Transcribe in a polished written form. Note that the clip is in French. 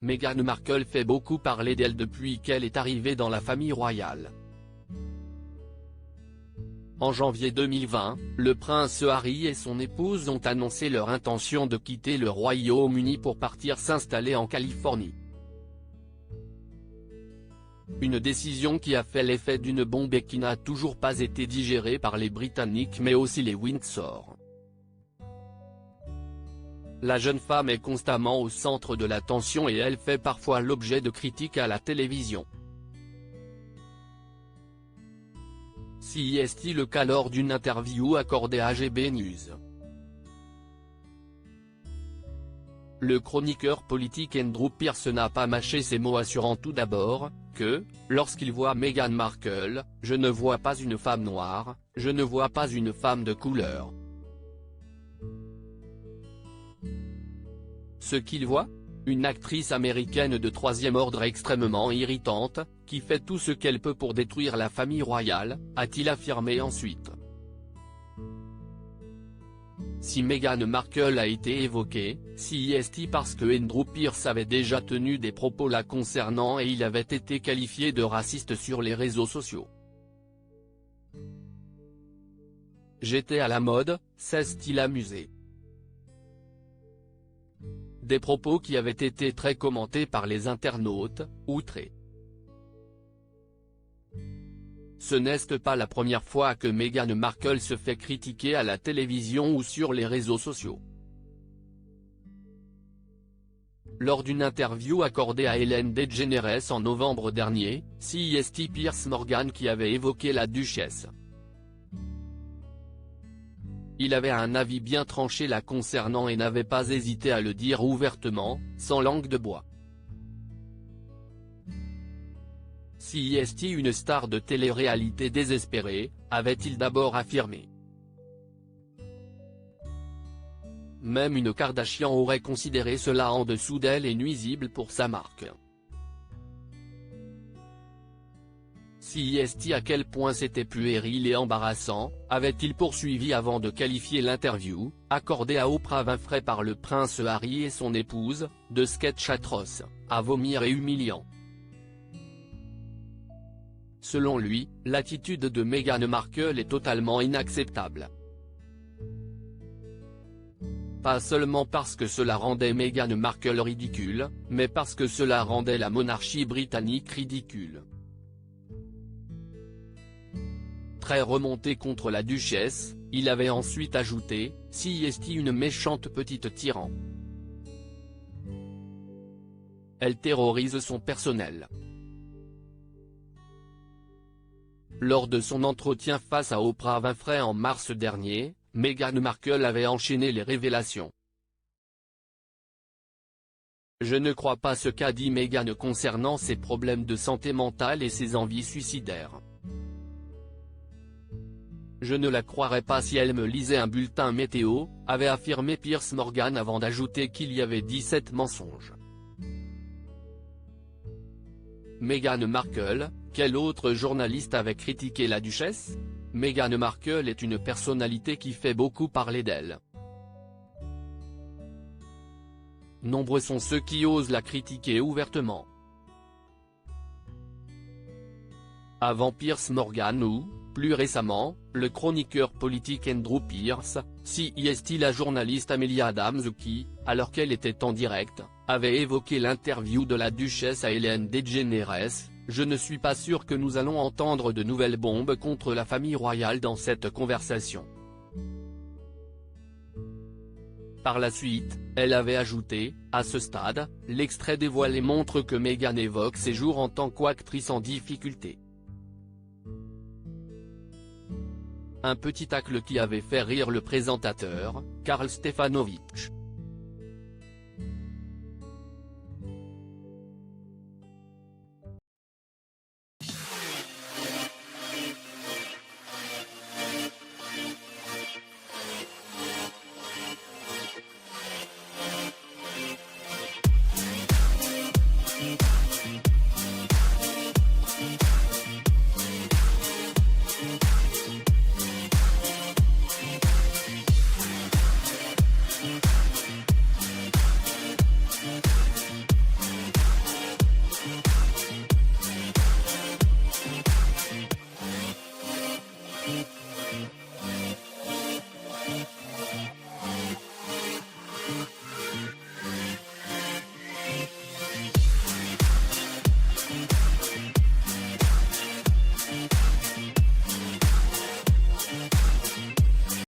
Meghan Markle fait beaucoup parler d'elle depuis qu'elle est arrivée dans la famille royale. En janvier 2020, le prince Harry et son épouse ont annoncé leur intention de quitter le Royaume-Uni pour partir s'installer en Californie. Une décision qui a fait l'effet d'une bombe et qui n'a toujours pas été digérée par les Britanniques mais aussi les Windsor. La jeune femme est constamment au centre de l'attention et elle fait parfois l'objet de critiques à la télévision. CEST le cas lors d'une interview accordée à GB News. Le chroniqueur politique Andrew Pierce n'a pas mâché ses mots, assurant tout d'abord que, lorsqu'il voit Meghan Markle, je ne vois pas une femme noire, je ne vois pas une femme de couleur. Ce qu'il voit ? Une actrice américaine de troisième ordre extrêmement irritante, qui fait tout ce qu'elle peut pour détruire la famille royale, a-t-il affirmé ensuite. Si Meghan Markle a été évoquée, CEST parce que Andrew Pierce avait déjà tenu des propos la concernant et il avait été qualifié de raciste sur les réseaux sociaux. J'étais à la mode, s'est-il amusé. Des propos qui avaient été très commentés par les internautes, outrés. Ce n'est pas la première fois que Meghan Markle se fait critiquer à la télévision ou sur les réseaux sociaux. Lors d'une interview accordée à Ellen DeGeneres en novembre dernier, CEST Piers Morgan qui avait évoqué la duchesse. Il avait un avis bien tranché la concernant et n'avait pas hésité à le dire ouvertement, sans langue de bois. CEST une star de télé-réalité désespérée, avait-il d'abord affirmé. Même une Kardashian aurait considéré cela en dessous d'elle et nuisible pour sa marque. CEST à quel point c'était puéril et embarrassant, avait-il poursuivi avant de qualifier l'interview, accordée à Oprah Winfrey par le prince Harry et son épouse, de sketch atroce, à vomir et humiliant. Selon lui, l'attitude de Meghan Markle est totalement inacceptable. Pas seulement parce que cela rendait Meghan Markle ridicule, mais parce que cela rendait la monarchie britannique ridicule. Très remonté contre la duchesse, il avait ensuite ajouté, CEST une méchante petite tyran. Elle terrorise son personnel. Lors de son entretien face à Oprah Winfrey en mars dernier, Meghan Markle avait enchaîné les révélations. Je ne crois pas ce qu'a dit Meghan concernant ses problèmes de santé mentale et ses envies suicidaires. Je ne la croirais pas si elle me lisait un bulletin météo, avait affirmé Piers Morgan avant d'ajouter qu'il y avait 17 mensonges. Meghan Markle, quel autre journaliste avait critiqué la duchesse ? Meghan Markle est une personnalité qui fait beaucoup parler d'elle. Nombreux sont ceux qui osent la critiquer ouvertement. Avant Piers Morgan ou, plus récemment, le chroniqueur politique Andrew Pierce, CEST la journaliste Amelia Adams qui, alors qu'elle était en direct, avait évoqué l'interview de la duchesse à Ellen DeGeneres, je ne suis pas sûr que nous allons entendre de nouvelles bombes contre la famille royale dans cette conversation. Par la suite, elle avait ajouté, à ce stade, l'extrait dévoilé montre que Meghan évoque ses jours en tant qu'actrice en difficulté. Un petit tacle qui avait fait rire le présentateur, Karl Stefanovic.